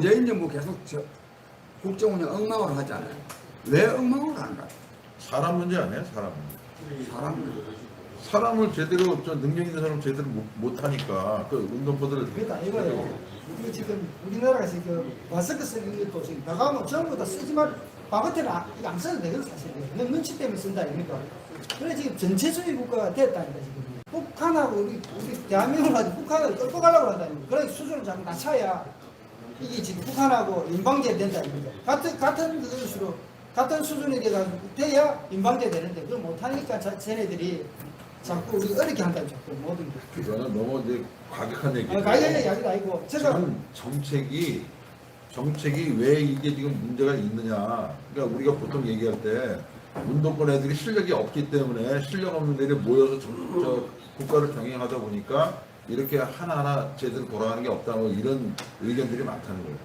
문재인 정부 계속 국정 운영 엉망으로 하잖아요. 왜 엉망으로 하는가? 사람 문제 아니에요, 사람 문제. 사람 사람을 제대로 능력 있는 사람 제대로 못 하니까 그 운동포들을 그러니까 이거요. 이거 지금 우리나라에서 마스크 쓰는 것도 지금 나가면 전부 다 쓰지 말. 바깥에는 안 써도 되거든 사실은. 그냥 눈치 때문에 쓴다 아닙니까? 그래 지금 전체주의 국가가 됐다니까 지금. 북한하고 우리 대한민국을 가지고 북한을 끌고 가려고 한다니까. 그래 수준을 자꾸 낮춰야 이게 지금 북한하고 인방제 된다 아닙니까? 같은 그것으로 같은 수준이 돼야 인방제 되는데 그걸 못하니까 쟤네들이 자꾸 우리 어렵게 한다고 자꾸 모든 게. 그거는 너무 이제 과격한 얘기예요. 가격의 이야기도 아니고 제가 지금 정책이 왜 이게 지금 문제가 있느냐. 그러니까 우리가 보통 얘기할 때 운동권 애들이 실력이 없기 때문에 실력 없는 애들이 모여서 국가를 경영하다 보니까 이렇게 하나하나 제대로 돌아가는 게 없다고 이런 의견들이 많다는 거예요.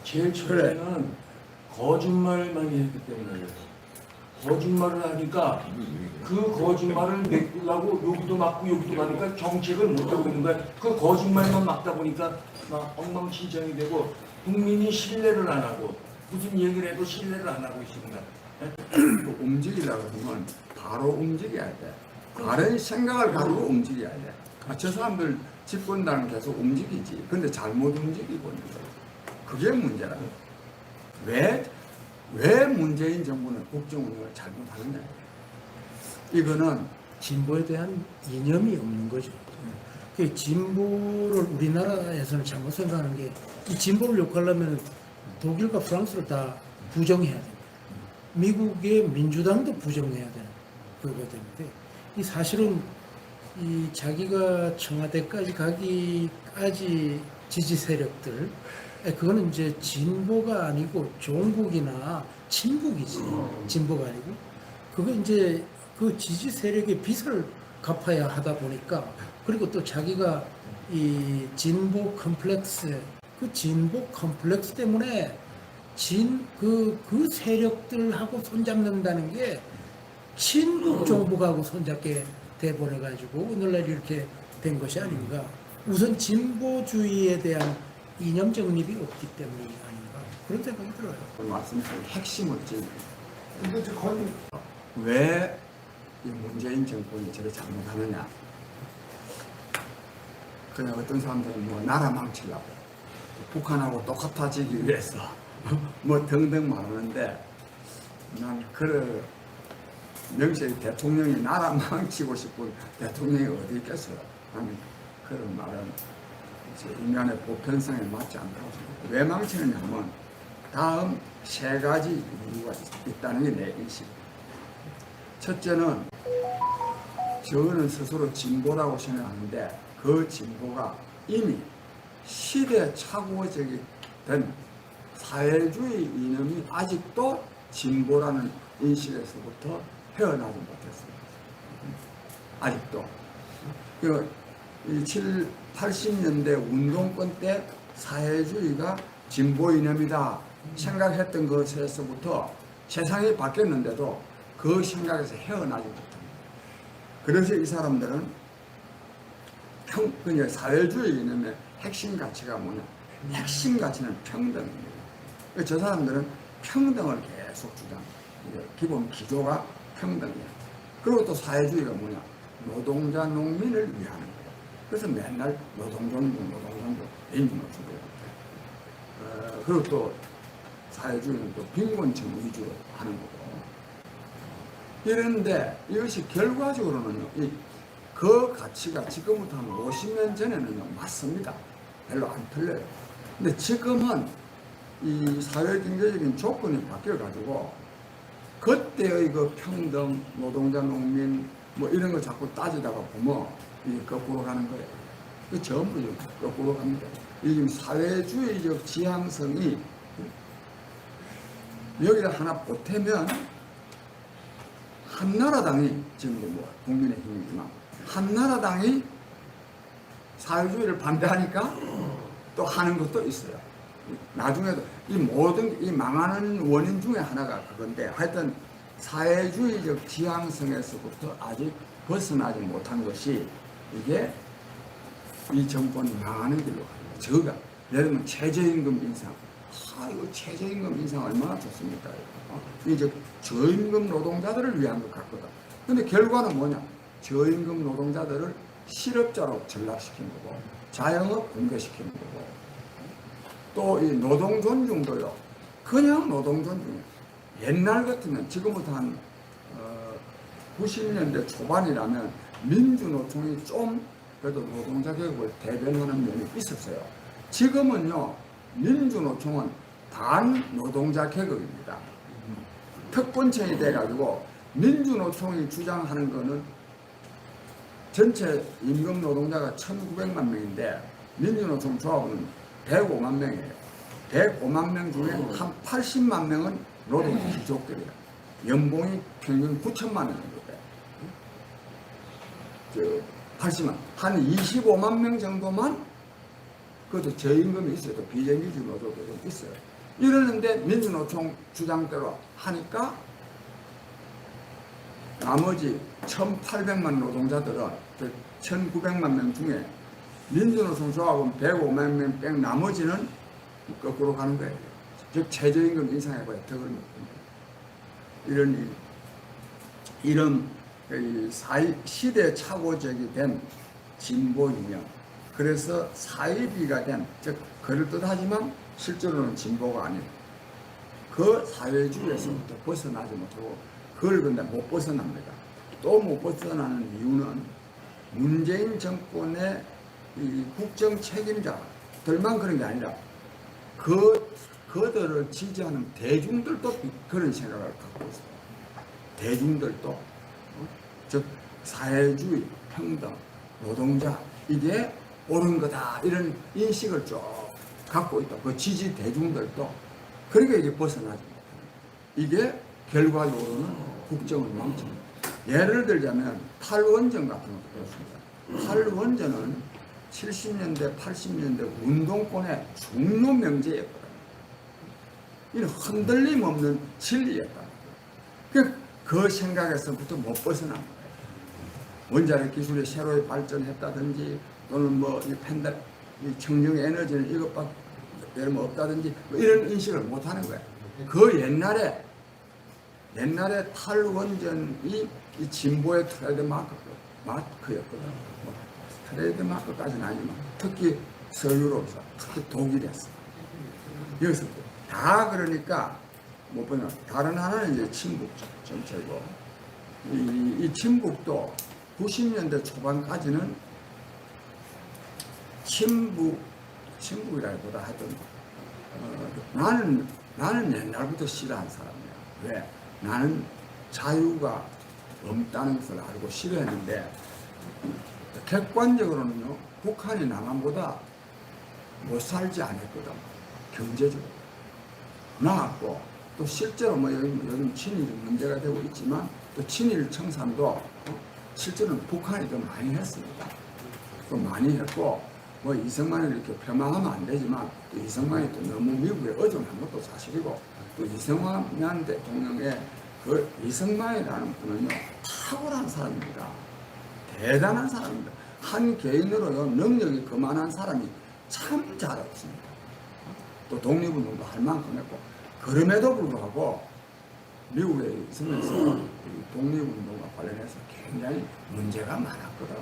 제일 처음에는 거짓말만 했기 때문에 거짓말을 하니까 그 거짓말을 메꾸려고 여기도 막고 여기도 막으니까 정책을 못하고 있는 거야. 그 거짓말만 막다 보니까 막 엉망진창이 되고 국민이 신뢰를 안 하고 무슨 얘기를 해도 신뢰를 안 하고 있습니다. 움직이려고 하면 바로 움직여야 돼. 바른 생각을 가지고 움직여야 돼. 저 사람들 집권당은 계속 움직이지. 근데 잘못 움직이고 있는 거예요. 그게 문제라. 왜 문재인 정부는 국정 운영을 잘못하느냐. 이거는 진보에 대한 이념이 없는 거죠. 그 진보를 우리나라에서는 잘못 생각하는 게 이 진보를 욕하려면 독일과 프랑스를 다 부정해야 됩니다. 미국의 민주당도 부정해야 되는 거기 때문에 이 사실은 이 자기가 청와대까지 가기까지 지지 세력들 그거는 이제 진보가 아니고 종북이나 친북이지 진보가 아니고 그거 이제 그 지지 세력의 빚을 갚아야 하다 보니까 그리고 또 자기가 이 진보 컴플렉스 그 진보 컴플렉스 때문에 그 세력들하고 손잡는다는 게 친북 종북하고 손잡게 돼버려가지고 오늘날 이렇게 된 것이 아닌가. 우선 진보주의에 대한 이념 정립이 없기 때문이 아닌가 그런 생각이 들어요. 말씀하신 핵심을 지금 이거 저 거의 왜 이 문재인 정권이 저를 잘못하느냐. 그냥 어떤 사람들은 뭐 나라 망치려고 북한하고 똑같아지기 위해서 뭐 등등 말하는데 난 그 명식 대통령이 나라 망치고 싶은 대통령이 어디 있겠어요. 나는 그런 말은 인간의 보편성에 맞지 않다고 생각해요. 왜 망치느냐 하면 다음 세 가지 이유가 있다는 게 내 인식이에요. 첫째는 저는 스스로 진보라고 생각하는데 그 진보가 이미 시대착오적이 된 사회주의 이념이 아직도 진보라는 인식에서부터 헤어나지 못했습니다. 아직도. 이 80년대 운동권 때 사회주의가 진보 이념이다 생각했던 것에서부터 세상이 바뀌었는데도 그 생각에서 헤어나지 못합니다. 그래서 이 사람들은 그냥 사회주의 이념의 핵심 가치가 뭐냐? 핵심 가치는 평등입니다. 저 사람들은 평등을 계속 주장해요. 기본 기조가 평등이에요. 그리고 또 사회주의가 뭐냐? 노동자, 농민을 위하는 거예요. 그래서 맨날 노동정부, 임금을 주고요. 그리고 또 사회주의는 또 빈곤층 위주로 하는 거고. 이런데 이것이 결과적으로는요, 그 가치가 지금부터 한 50년 전에는요, 맞습니다. 별로 안 틀려요. 근데 지금은 이 사회경제적인 조건이 바뀌어가지고, 그때의 그 평등, 노동자, 농민, 뭐 이런 거 자꾸 따지다가 보면, 이게 거꾸로 가는 거예요. 그 전부 거꾸로 갑니다. 이 지금 사회주의적 지향성이 여기다 하나 보태면, 한나라당이 지금 뭐 국민의힘이지만 한나라당이 사회주의를 반대하니까 또 하는 것도 있어요. 나중에도 이 모든 이 망하는 원인 중에 하나가 그건데 하여튼 사회주의적 지향성에서부터 아직 벗어나지 못한 것이 이게 이 정권이 망하는 길로 가요. 예를 들면 최저임금 인상. 이거 최저임금 인상 얼마나 좋습니까? 이제 저임금 노동자들을 위한 것 같거든. 근데 결과는 뭐냐? 저임금 노동자들을 실업자로 전락시키는 거고, 자영업 붕괴시키는 거고, 또 이 노동 존중도요. 그냥 노동 존중. 옛날 같으면 지금부터 한 90년대 초반이라면 민주노총이 좀 그래도 노동자 개혁을 대변하는 면이 있었어요. 지금은요, 민주노총은 반노동자 계급입니다. 특권층이 돼가지고 민주노총이 주장하는 거는 전체 임금 노동자가 1,900만 명인데 민주노총 조합은 105만 명이에요. 105만 명 중에 한 80만 명은 노동 귀족들이에요. 연봉이 평균 9천만 원 정도 돼요. 80만, 한 25만 명 정도만 그것도 저임금이 있어요. 또 비정규직 노조도 좀 있어요. 이러는데 민주노총 주장대로 하니까 나머지 1,800만 노동자들은 1,900만 명 중에 민주노총 조합은 105만 명 뺀 나머지는 거꾸로 가는 거예요. 즉 최저임금 인상해봐야 덕을 먹는 이런 시대착오적이 된 진보 유명, 그래서 사회비가 된, 즉 그럴듯하지만 실제로는 진보가 아닌 그 사회주의에서부터 벗어나지 못하고 그걸 근데 못 벗어납니다. 또 못 벗어나는 이유는 문재인 정권의 이 국정 책임자들만 그런 게 아니라 그들을 지지하는 대중들도 그런 생각을 갖고 있어요. 대중들도 즉 사회주의, 평등, 노동자 이게 옳은 거다 이런 인식을 쭉 갖고 있다. 그 지지 대중들도 그러니까 이게 벗어나지 못해요. 이게 결과적으로는 국정을 망칩니다. 예를 들자면 탈원전 같은 것도 그렇습니다. 탈원전은 70년대, 80년대 운동권의 중요 명제였거든요. 이는 흔들림 없는 진리였다. 그 생각에서부터 못 벗어난 거예요. 원자력 기술이 새로 발전했다든지 또는 이 청정 에너지는 이것밖에 없다든지 이런 인식을 못 하는 거예요. 그 옛날에 탈원전이 이 진보의 트레이드마크였거든요. 트레이드마크까지는 아니지만 특히 서유럽에서 특히 독일에서 여기서 다 그러니까 못 보면 다른 하나는 이제 친북 정책이고 이 친북도 90년대 초반까지는 친북이라기보다 하여튼 나는 옛날부터 싫어한 사람이야. 왜? 나는 자유가 없다는 것을 알고 싫어했는데 객관적으로는요 북한이 남한보다 못 살지 않았거든. 경제적으로 나았고 또 실제로 요즘 친일 문제가 되고 있지만 또 친일 청산도 실제로는 북한이 더 많이 했습니다. 또 많이 했고 이승만을 이렇게 폄하하면 안 되지만 또 이승만이 또 너무 미국에 의존한 것도 사실이고 또 이승만 대통령의 그 이승만이라는 분은요 탁월한 사람입니다. 대단한 사람입니다. 한 개인으로요 능력이 그만한 사람이 참 잘 없습니다. 또 독립운동도 할 만큼 했고 그럼에도 불구하고 미국에 있으면서 독립운동과 관련해서 굉장히 문제가 많았거든.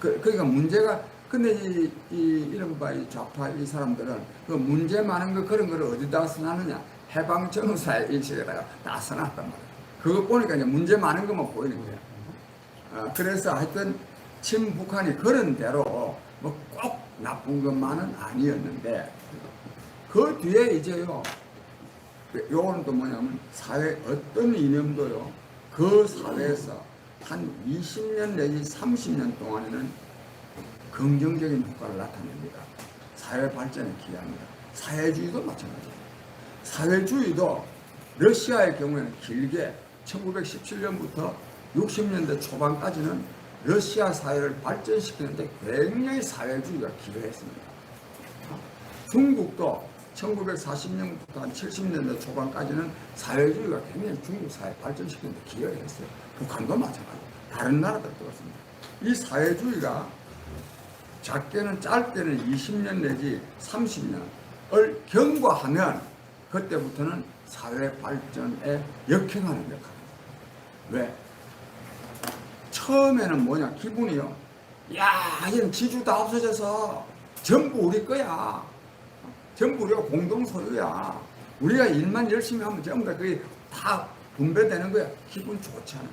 그러니까 문제가 근데 이른바 이 좌파 이 사람들은 그 문제 많은 거 그런 거를 어디다 써놨느냐 해방정사의 일식에다가 다 써놨단 말이야. 그거 보니까 이제 문제 많은 것만 보이는 거야. 그래서 하여튼 친북한이 그런 대로 꼭 나쁜 것만은 아니었는데 그 뒤에 이제요 요거는 또 뭐냐면 사회 어떤 이념도요 그 사회에서 한 20년 내지 30년 동안에는 긍정적인 효과를 나타냅니다. 사회 발전에 기여합니다. 사회주의도 마찬가지입니다. 사회주의도 러시아의 경우에는 길게 1917년부터 60년대 초반까지는 러시아 사회를 발전시키는데 굉장히 사회주의가 기여했습니다. 중국도 1940년부터 한 70년대 초반까지는 사회주의가 굉장히 중국 사회 발전시키는데 기여를 했어요. 북한도 마찬가지고 다른 나라들도 그렇습니다. 이 사회주의가 작게는 짧게는 20년 내지 30년을 경과하면 그때부터는 사회 발전에 역행하는 역할. 왜? 처음에는 뭐냐? 기분이요. 야, 이젠 지주 다 없어져서 전부 우리 거야. 전부 우리가 공동 소유야. 우리가 일만 열심히 하면 전부 다 그게 다 분배되는 거야. 기분 좋잖아.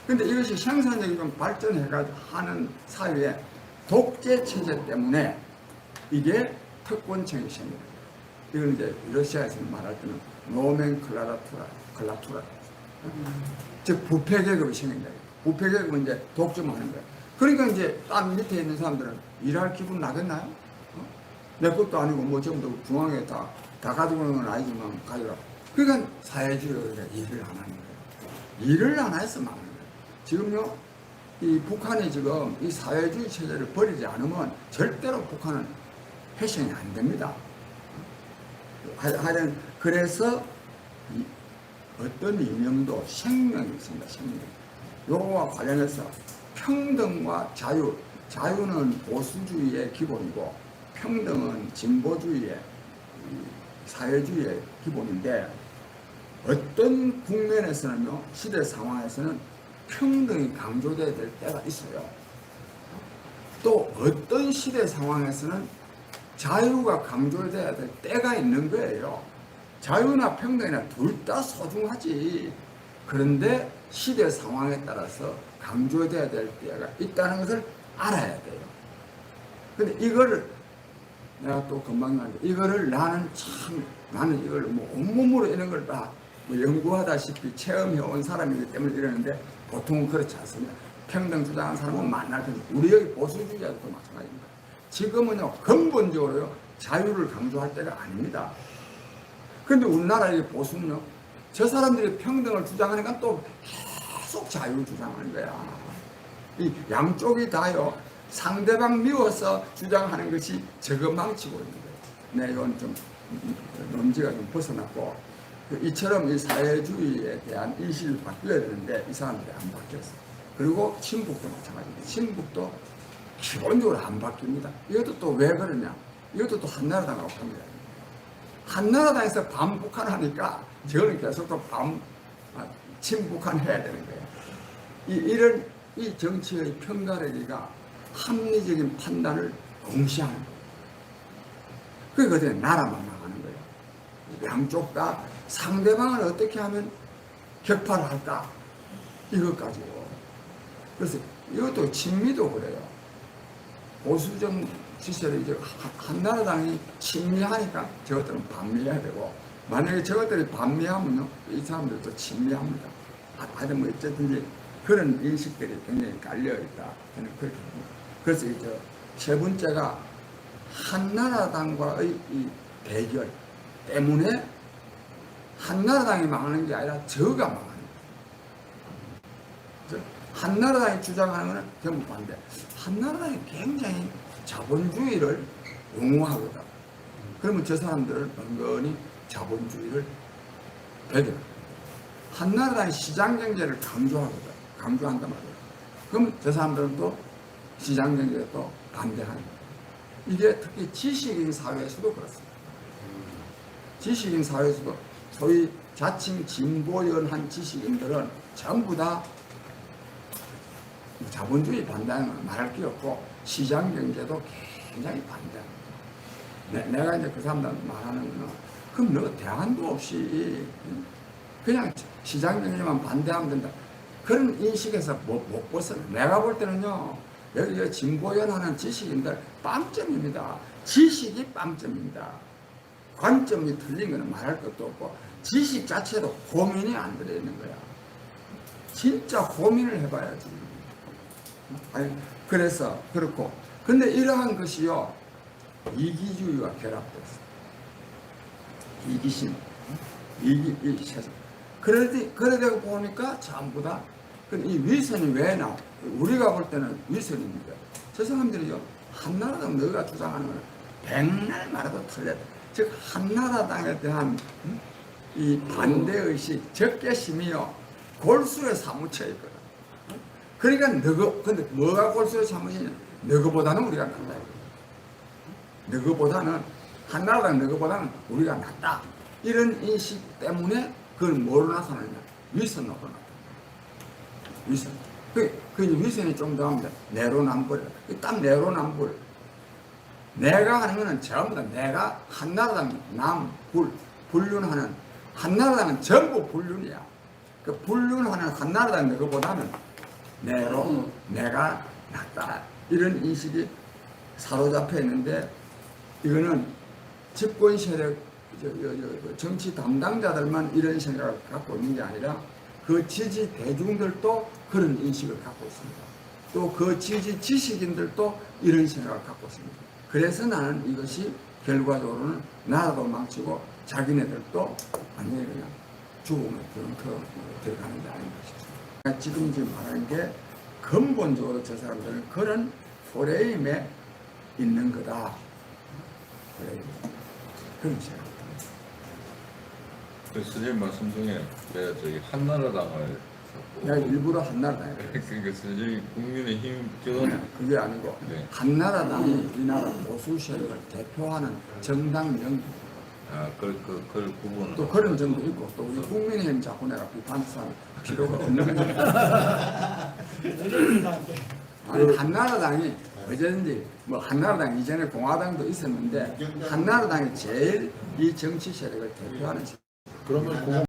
근데 이것이 생산력이 좀 발전해가지고 하는 사회에 독재 체제 때문에 이게 특권층이 생겨요. 이건 이제 러시아에서 말할 때는 노멘클라투라. 즉 부패 계급이 생긴다. 부패 계급은 이제 독점하는 거야. 그러니까 이제 딴 밑에 있는 사람들은 일할 기분 나겠나요? 내 것도 아니고 뭐 전부 중앙에 다 가지고 있는 건 아니지만 가져라. 그러니까 사회주의가 일을 안 하는 거예요. 일을 안 해서 망하는 거예요. 지금요, 이 북한이 지금 이 사회주의 체제를 버리지 않으면 절대로 북한은 회생이 안 됩니다. 하여튼 그래서 어떤 이념도 생명이 있습니다. 생명. 요거와 관련해서 평등과 자유. 자유는 보수주의의 기본이고 평등은 진보주의의 사회주의의 기본인데 어떤 국면에서는요, 시대 상황에서는 평등이 강조되어야 될 때가 있어요. 또 어떤 시대 상황에서는 자유가 강조되어야 될 때가 있는 거예요. 자유나 평등이나 둘 다 소중하지. 그런데 시대 상황에 따라서 강조되어야 될 때가 있다는 것을 알아야 돼요. 근데 이거를 내가 또 금방 말했는데 이거를 나는 이걸 뭐 온몸으로 이런 걸 다 뭐 연구하다시피 체험해온 사람이기 때문에 이러는데 보통은 그렇지 않습니다. 평등 주장하는 사람은 만날 텐데 우리 여기 보수주의자도 마찬가지입니다. 지금은요 근본적으로요 자유를 강조할 때가 아닙니다. 그런데 우리나라의 보수는요 저 사람들이 평등을 주장하니까 또 계속 자유를 주장하는 거야. 이 양쪽이 다요 상대방 미워서 주장하는 것이 저것망치고 있는 거예요. 네, 이건 좀 논지가 좀 벗어났고 이처럼 이 사회주의에 대한 인식이 바뀌어야 되는데 이 사람들이 안 바뀌었어. 그리고 친북도 마찬가지입니다. 친북도 기본적으로 안 바뀝니다. 이것도 또 왜 그러냐? 이것도 또 한나라당하고 합니다. 한나라당에서 반북한 하니까 저는 계속 또 친북한 해야 되는 거예요. 이런 이 정치의 편가르기가 합리적인 판단을 공시하는 거예요. 그게 그때 나라만 나가는 거예요. 양쪽 다 상대방을 어떻게 하면 격파를 할까? 이것 가지고. 그래서 이것도 친미도 그래요. 보수정 시절에 이제 한나라당이 친미하니까 저것들은 반미해야 되고, 만약에 저것들이 반미하면요, 이 사람들도 친미합니다. 하여튼 뭐 어쨌든지 그런 인식들이 굉장히 깔려있다. 저는 그렇게 봅니다. 그래서 이제 세 번째가 한나라당과의 이 대결 때문에 한나라당이 망하는 게 아니라 저가 망하는 거예요. 한나라당이 주장하는 것은 전부 반대. 한나라당이 굉장히 자본주의를 옹호하거든. 그러면 저 사람들은 은근히 자본주의를 배경합니다. 한나라당이 시장경제를 강조한단 말이에요. 그러면 저 사람들은 또 시장경제에 또 반대하는 거예요. 이게 특히 지식인 사회에서도 그렇습니다. 지식인 사회에서도 소위 자칭 진보연한 지식인들은 전부 다 자본주의 반대하는 건 말할 게 없고 시장경제도 굉장히 반대합니다. 내가 이제 그 사람들 말하는 거는 그럼 너 대안도 없이 그냥 시장경제만 반대하면 된다. 그런 인식에서 못 벗어나. 내가 볼 때는요, 여기 진보연하는 지식인들 빵점입니다. 지식이 빵점입니다. 관점이 틀린 거는 말할 것도 없고, 지식 자체도 고민이 안 들어있는 거야. 진짜 고민을 해봐야지. 아니, 그래서, 그렇고. 근데 이러한 것이요, 이기주의와 결합됐어. 이기심. 세상. 그러다 보니까 전부 다, 이 위선이 왜 나와? 우리가 볼 때는 위선입니다. 저 사람들이요, 한나라당 너가 주장하는 거는 백날 말해도 틀렸다. 즉, 한나라당에 대한 이 반대의식, 적개심이요, 골수에 사무쳐 있거든. 그러니까 근데 뭐가 골수에 사무치냐? 너희보다는 우리가 낫다. 너희보다는 한나라당 너희보다는 우리가 낫다. 이런 인식 때문에 그걸 뭐로 나타나느냐? 위선으로 나타나. 위선. 그 위선이 좀 더 합니다. 내로남불. 딱 내로남불. 내가 하는 거는 전부 다 내가 한나라당 분륜하는 한나라당은 전부 분륜이야. 그 분륜하는 한나라당 너희보다는 내가 낫다. 이런 인식이 사로잡혀 있는데 이거는 집권 세력 정치 담당자들만 이런 생각을 갖고 있는 게 아니라 그 지지 대중들도 그런 인식을 갖고 있습니다. 또 그 지지 지식인들도 이런 생각을 갖고 있습니다. 그래서 나는 이것이 결과적으로는 나라도 망치고 자기네들도 완전히 그냥 죽음의 그런 들어가는 게 아닌가 싶습니다. 지금 말하는 게 근본적으로 저 사람들은 그런 프레임에 있는 거다. 그런 생각. 그 선생님 말씀 중에 내가 저기 한나라당을 내가 일부러 한나라당에 그러니까 선생님 국민의힘 쪽은 그게 아니고 네. 한나라당이 우리나라 보수 세력을 대표하는 정당 명부 그걸 구분을 또 그런 점도 있고 또 우리 국민의힘 자꾸 내가 비판할 필요가 없는 거죠. 아니 한나라당이 어제든지 뭐 한나라당 이전에 공화당도 있었는데 한나라당이 제일 이 정치 세력을 대표하는 그러면 그거